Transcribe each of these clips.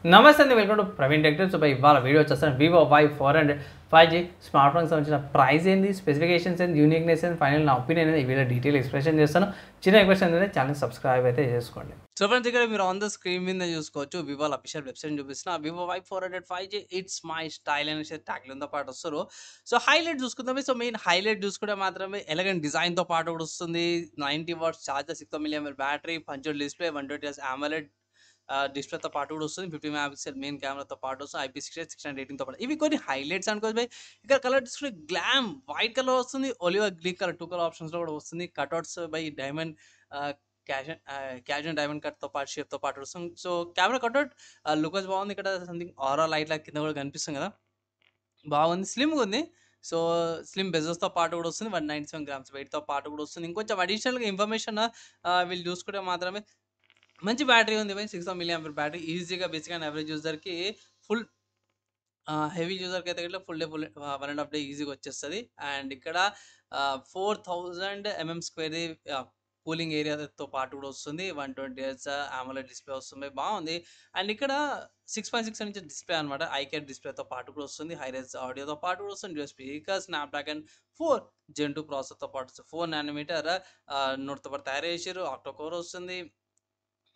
నమస్తే అండి, welcome to Praveen tech tips. ఇవాళ వీడియో వచ్చేస్తాను వివో Y400 5G స్మార్ట్ ఫోన్కి సంబంధించిన ప్రైస్ ఏంది, స్పెసిఫికేషన్స్ ఏంది, యూనిక్నెస్ ఏంది, ఫైనల్ నా ఒపీనియన్ ఏంది, ఈ వీడియో డీటెయిల్ ఎక్స్ప్లెనేషన్ చేస్తాను. చిన్న రిక్వెస్ట్ ఏంటంటే ఛానల్ సబ్స్క్రైబ్ అయితే చేసుకోండి. సో ఫ్రెండ్స్, ఇక్కడ మీరు ఆన్ ద స్క్రీన్ మీద చూసుకోవచ్చు వివో అఫీషియల్ వెబ్సైట్ చూపిస్తున్న Vivo Y400 5G it's my style అనేసి ట్యాగ్లతో పాటు వస్తారు. సో హైలైట్ చూసుకుందాం. సో మెయిన్ హైలైట్ చూసుకుంటే మాత్రమే ఎలగెంట్ డిజైన్తో పాటు కూడా వస్తుంది. 90 watts charger, 6 mAh battery, punch hole display, 120Hz AMOLED డిస్ప్లేతో పాటు కూడా వస్తుంది. 50 మెగాపిక్సెల్ మెయిన్ కెమెరాతో పాటు వస్తుంది. IP68 618తో పాటు ఇవి కొన్ని హైలైట్స్ అనుకోవచ్చు. ఇక్కడ కలర్ చూసుకుంటే గ్లామ్ వైట్ కలర్ వస్తుంది, ఒలివా గ్రీన్ కలర్ 2 కలర్ ఆప్షన్స్లో కూడా వస్తుంది. Cutouts by diamond casual diamond కట్తో పాటు షేప్తో పాటు వస్తుంది. సో కెమెరా కట్అవుట్ లుక్ బాగుంది. ఇక్కడ సంథింగ్ ఆరా లైట్ లా కింద కూడా కనిపిస్తుంది కదా, బాగుంది, స్లిమ్గా ఉంది. సో స్లిమ్ బెజర్స్తో పాటు కూడా వస్తుంది. 197 grams వెయిట్తో పాటు కూడా వస్తుంది. ఇంకొంచెం అడిషనల్గా ఇన్ఫర్మేషన్ వీళ్ళు చూసుకుంటే మాత్రమే మంచి బ్యాటరీ ఉంది. 6 mAh బ్యాటరీ ఈజీగా బేసిక్గా యావరేజ్ యూజర్కి ఫుల్ హెవీ యూజర్కి అయితే ఇట్లా ఫుల్ డే 1.5 డే ఈజీగా వచ్చేస్తుంది. అండ్ ఇక్కడ 4000 mm² కూలింగ్ ఏరియాతో పాటు కూడా వస్తుంది. 120Hz AMOLED డిస్ప్లే వస్తుంది, బాగుంది. అండ్ ఇక్కడ 6.6 ఇంచ్ డిస్ప్లే అనమాట, ఐకేర్ డిస్ప్లేతో పాటు కూడా వస్తుంది. హైరైజ్ ఆడియోతో పాటు కూడా వస్తుంది. డ్యూయల్ స్పీకర్, స్నాప్డ్రాగన్ 4 Gen 2 ప్రాసెసర్తో పాటు 4 nanometer నోట్తో పాటు తయారు చేసారు. ఆక్టో కోర్ వస్తుంది.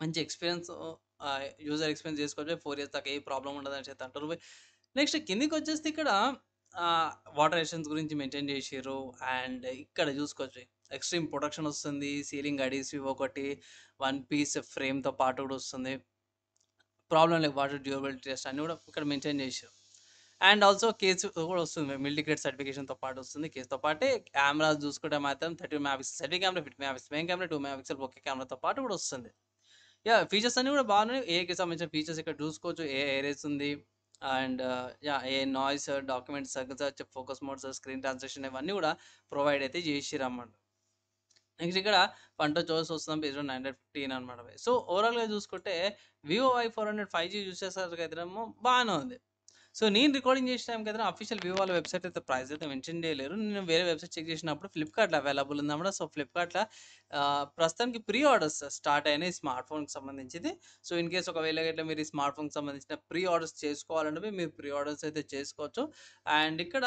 మంచి ఎక్స్పీరియన్స్ యూజర్ ఎక్స్పీరియన్స్ చేసుకోవచ్చు. 4 years దాకా ఏ ప్రాబ్లం ఉండదని చెప్పి అంటారు. నెక్స్ట్ కిందికి వచ్చేస్తే ఇక్కడ వాటర్ రెసిస్టెన్స్ గురించి మెయింటైన్ చేసారు. అండ్ ఇక్కడ చూసుకోవచ్చు ఎక్స్ట్రీమ్ ప్రొటెక్షన్ వస్తుంది. సీలింగ్ అడీసివ్ ఒకటి, 1 piece ఫ్రేమ్తో పాటు కూడా వస్తుంది. ప్రాబ్లం లేదు, వాటర్ డ్యూరబిలిటీ టెస్ట్ అన్ని కూడా ఇక్కడ మెయింటైన్ చేసారు. అండ్ ఆల్సో కేసు కూడా వస్తుంది, మిల్టీగ్రేడ్ సర్టిఫికేషన్తో పాటు వస్తుంది. కేసుతో పాటే కెమెరా చూసుకుంటే మాత్రం 30 megapixel selfie camera, 50 megapixel main camera, 2 megapixel bouquet కెమెరాతో పాటు కూడా వస్తుంది. ఫీచర్స్ అన్ని కూడా బాగున్నాయి. ఏఐకి సంబంధించిన ఫీచర్స్ ఇక్కడ చూసుకోవచ్చు. ఏరేస్ ఉంది. And A noise, document search, focus modes, screen transaction ఇవన్నీ కూడా ప్రొవైడ్ అయితే చేసిరన్నమాట. నెక్స్ట్ ఇక్కడ పంటో చాయిస్ వస్తున్నాం బేస్డ్ 915 అనమాట. సో ఓవరాల్గా చూసుకుంటే వివో Y400 5G చూసేసరికి అయితే బాగానే ఉంది. సో నేను రికార్డింగ్ చేసిన టైంకి అయితే అఫీషియల్ వివో వాళ్ళ వెబ్సైట్ అయితే ప్రైస్ అయితే మెన్షన్ చేయలేరు. నేను వేరే వెబ్సైట్ చెక్ చేసినప్పుడు ఫ్లిప్కార్ట్లో అవైలబుల్ ఉందన్నమాట. సో ఫ్లిప్కార్ట్లో ప్రస్తుతానికి ప్రీ ఆర్డర్స్ స్టార్ట్ అయినాయి స్మార్ట్ ఫోన్కి సంబంధించింది. సో ఇన్ కేస్ ఒకవేళ ఇట్లా మీరు ఈ స్మార్ట్ ఫోన్కి సంబంధించిన ప్రీ ఆర్డర్స్ చేసుకోవాలంటే మీరు ప్రీ ఆర్డర్స్ అయితే చేసుకోవచ్చు. అండ్ ఇక్కడ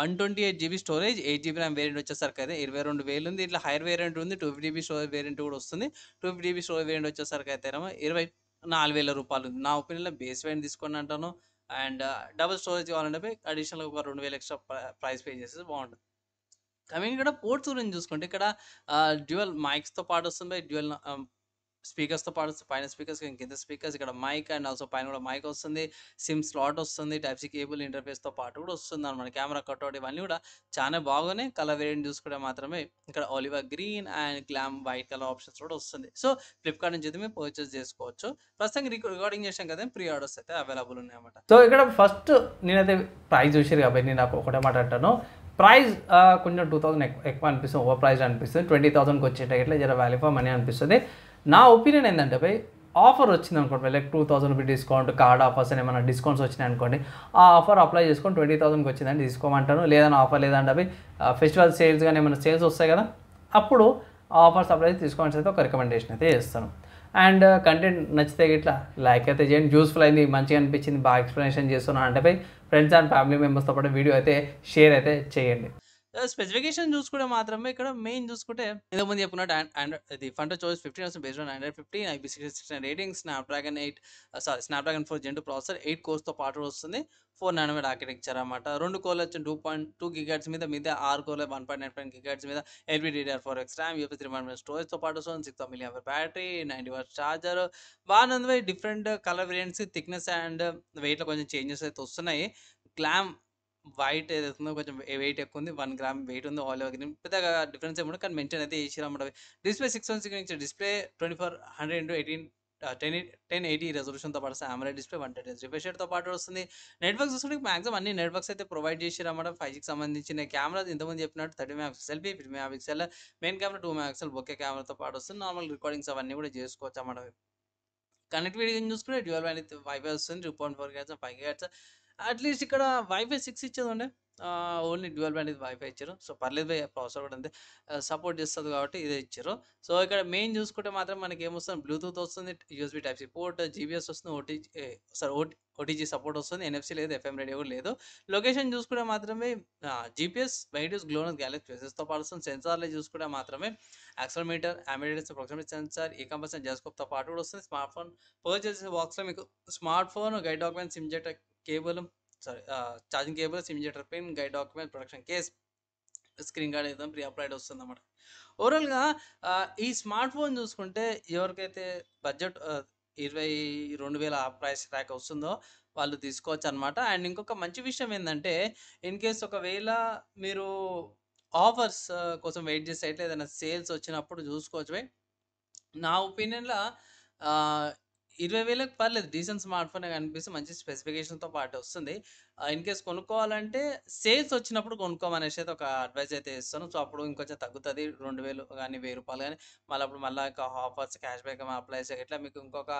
128GB storage, 8GB RAM variant వచ్చేసరికి అయితే 22,000 ఉంది. ఇట్లా హైర్ వేరియంట్ ఉంది, 250GB స్టోరేజ్ వేరియంట్ కూడా వస్తుంది. 250GB స్టోరేజ్ వేరియంట్ వచ్చేసరికి అయితే 24,000 రూపాయలు ఉంది. నా ఒపీనియన్లో బేస్ వేరియంట్ తీసుకోండి అంటాను. అండ్ డబుల్ స్టోరేజ్ కావాలంటే అడిషనల్గా ఒక 2,000 ఎక్స్ట్రా ప్రైస్ పే చేసేసి బాగుంటుంది. కమింగ్ ఇక్కడ పోర్ట్స్ గురించి చూసుకుంటే ఇక్కడ డ్యూయల్ మైక్స్తో పాటు వస్తుంది. డ్యూయల్ స్పీకర్స్తో పాటు పైన స్పీకర్స్, కింద స్పీకర్స్, ఇక్కడ మైక్ అండ్ ఆల్సో పైన కూడా మైక్ వస్తుంది. సిమ్ స్లాట్ వస్తుంది. టైప్-సి కేబుల్ ఇంటర్ఫేస్తో పాటు కూడా వస్తుంది అనమాట. కెమెరా కట్అవుట్ ఇవన్నీ కూడా చాలా బాగున్నాయి. కలర్ వేరియంట్ చూసుకుంటే మాత్రమే ఇక్కడ ఒలివా green and glam white colour options కూడా వస్తుంది. సో ఫ్లిప్కార్ట్ నుంచి అయితే మీరు పర్చేస్ చేసుకోవచ్చు. ప్రస్తుతానికి రికార్డింగ్ చేసాం కదా, ప్రీ ఆర్డర్స్ అయితే అవైలబుల్ ఉన్నాయన్నమాట. సో ఇక్కడ ఫస్ట్ నేనైతే ప్రైస్ చూసారు కాబట్టి నేను ఒకటే మాట అంటాను. ప్రైస్ కొంచెం 2000 ఎక్కువ అనిపిస్తుంది, ఓవర్ ప్రైస్ అనిపిస్తుంది. 20,000కి వచ్చేటట్లే జర వాల్యూ ఫర్ మనీ అనిపిస్తుంది. నా ఒపీనియన్ ఏంటంటే ఆఫర్ వచ్చింది అనుకోండి, like 2000 rupee discount, card offers అని ఏమైనా డిస్కౌంట్స్ వచ్చినాయి అనుకోండి, ఆ ఆఫర్ అప్లై చేసుకొని 20,000కి వచ్చిందంటే తీసుకోమంటాను. లేదని ఆఫర్ లేదంటే ఫెస్టివల్ సేల్స్ కానీ ఏమైనా సేల్స్ వస్తాయి కదా, అప్పుడు ఆఫర్స్ అప్లై తీసుకోవాల్సి అయితే ఒక రికమెండేషన్ అయితే చేస్తాను. అండ్ కంటెంట్ నచ్చితే ఇట్లా లైక్ అయితే చేయండి. యూస్ఫుల్ అయింది, మంచిగా అనిపించింది, బాగా ఎక్స్ప్లెనేషన్ చేస్తున్నాను అంటే ఫ్రెండ్స్ అండ్ ఫ్యామిలీ మెంబర్స్తో పాటు వీడియో అయితే షేర్ అయితే చేయండి. స్పెసిఫికేషన్ చూసుకుంటే మాత్రమే ఇక్కడ మెయిన్ చూసుకుంటే ఇంతకుముందు చెప్పుకున్నట్టు ఆండ్రాయిడ్ ఇది ఫంటో చాయిస్ 15 based on Android 15, IP68 rating, Snapdragon 4 Gen 2 processor, 8 కోర్స్తో పాటు వస్తుంది. 4 nanometer ఆర్కిటెక్చర్ అనమాట. 2 కోర్లు వచ్చి 2.2 GHz మీద, 6 కోర్లు 1.95 GHz మీద, LPDDR4X ర్యామ్, UFS 3.1 స్టోరేజ్తో పాటు వస్తుంది. 6 mAh బ్యాటరీ, 90 వాట్స్ ఛార్జర్, బాగానే ఉంది. Different colour variants, thickness and వెయిట్లో కొంచెం చేంజెస్ అయితే వస్తున్నాయి. గ్లామ్ వైట్ ఏదైతుందో కొంచెం వెయిట్ ఎక్కువ ఉంది. 1 గ్రామ్ వెయిట్ ఉంది. ఆల్ ఓవర్ గ్రీన్ పెద్దగా డిఫరెన్స్ ఏమి ఉండదు, కానీ మెయింటైన్ అయితే చేసిరన్నమాట. డిస్ప్లే 616 ఇంచ్ డిస్ప్లే, 2400x18 1080 రెజల్యూషన్తో పాటు AMOLED డిస్ప్లే, 120Hz రిఫ్రెష్ రేట్తో పాటు వస్తుంది. నెట్వర్క్ చూసుకుంటే మాక్సిమం అన్ని నెట్వర్క్స్ అయితే ప్రొవైడ్ చేసిరన్నమాట. 5Gకి సంబంధించిన కెమెరా ఇంతకుముందు చెప్పినట్టు 30 megapixel selfie, 50 megapixel main camera, 2 megapixel bouquet కెమెరాతో పాటు వస్తుంది. నార్మల్ రికార్డింగ్స్ అవన్నీ కూడా చేసుకోవచ్చు అన్నమాట. కనెక్టివిటీ చూసుకుంటే డ్యూయల్ వైఫై వస్తుంది. 2.4 GHz, 5 GHz. అట్లీస్ట్ ఇక్కడ వైఫై 6 ఇచ్చేది ఉండే, ఓన్లీ డ్యూయల్ బ్యాండ్ ఇది వైఫై ఇచ్చారు. సో పర్లేదు భయ్ ప్రాసెసర్ కూడా అంతే సపోర్ట్ చేస్తది కాబట్టి ఇదే ఇచ్చారు. సో ఇక్కడ మెయిన్ చూసుకుంటే మాత్రం మనకేమొస్తుంది బ్లూటూత్ వస్తుంది, USB type C port, GPS వస్తుంది, ఓటీజీ సపోర్ట్ వస్తుంది, ఎన్ఎఫ్‌సి లేదు, ఎఫ్ఎం రేడియో కూడా లేదు. లొకేషన్ చూసుకుంటే మాత్రమే జీపీఎస్, వైడ్యూస్, గ్లోనస్, గ్యాలక్సీ ఫేసెస్‌తో పాటు వస్తుంది. సెన్సార్‌లో చూసుకుంటే మాత్రమే యాక్సిలరోమీటర్, అమిడెన్స్, ప్రాక్సిమిటీ సెన్సార్, ఈ కంపల్సరీ జైరోస్కోప్‌తో పాటు కూడా వస్తుంది. స్మార్ట్ ఫోన్ పర్చేస్ బాక్స్‌లో మీకు smart phone, guide document, SIM jet cable, charging cable, SIM injector pin, guide document, production case, screen guard ఏదో ప్రీ అప్లైడ్ వస్తుందన్నమాట. ఓవరాల్‌గా ఈ స్మార్ట్ ఫోన్ చూసుకుంటే ఎవరికైతే బడ్జెట్ 22,000 ఆ ప్రైస్ ట్రాక్ వస్తుందో వాళ్ళు తీసుకోవచ్చనమాట. అండ్ ఇంకొక మంచి విషయం ఏందంటే, ఇన్ కేస్ ఒకవేళ మీరు ఆఫర్స్ కోసం వెయిట్ చేసే సైట్‌లో ఏదైనా సేల్స్ వచ్చినప్పుడు చూసుకోవచ్చు బయ్. నా ఒపీనియన్‌లో ఆహ్, 20,000కి పర్లేదు. డీసెంట్ స్మార్ట్ ఫోనే కనిపిస్తుంది. మంచి స్పెసిఫికేషన్‌తో పాటు వస్తుంది. ఇన్ కేస్ కొనుక్కోవాలంటే సేల్స్ వచ్చినప్పుడు కొనుక్కోమనేసి అయితే ఒక అడ్వైస్ అయితే ఇస్తాను. సో, అప్పుడు ఇంకొంచెం తగ్గుతది. 2,000 గాని, రూ. 1000 గాని మళ్ళీ ఇంకా ఆఫర్స్, క్యాష్ బ్యాక్ అప్లై చేస్తే ఇట్లా మీకు ఇంకొక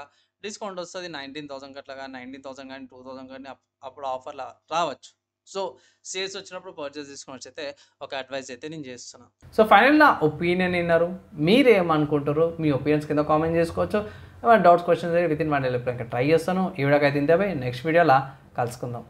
డిస్కౌంట్ వస్తది. 19,000 అట్లా గాని, 19,000 గాని, 2,000 గాని అప్పుడు ఆఫర్‌లా రావచ్చు. సో, సేల్స్ వచ్చినప్పుడు పర్చేస్ చేసుకొనొచ్చైతే ఒక అడ్వైస్ అయితే నేను చేస్తున్నా. సో ఫైనల్ నా ఒపీనియన్ విన్నారు. మీరేమనుకుంటారు? మీ ఒపీనియన్స్ కింద కామెంట్ చేసుకోవచ్చు. ఏమైనా doubts, questions with in 1 day ఇంకా ట్రై చేస్తాను. ఈ వీడియోకి అయితే ఇంతే బై. నెక్స్ట్ వీడియోలో కలుసుకుందాం.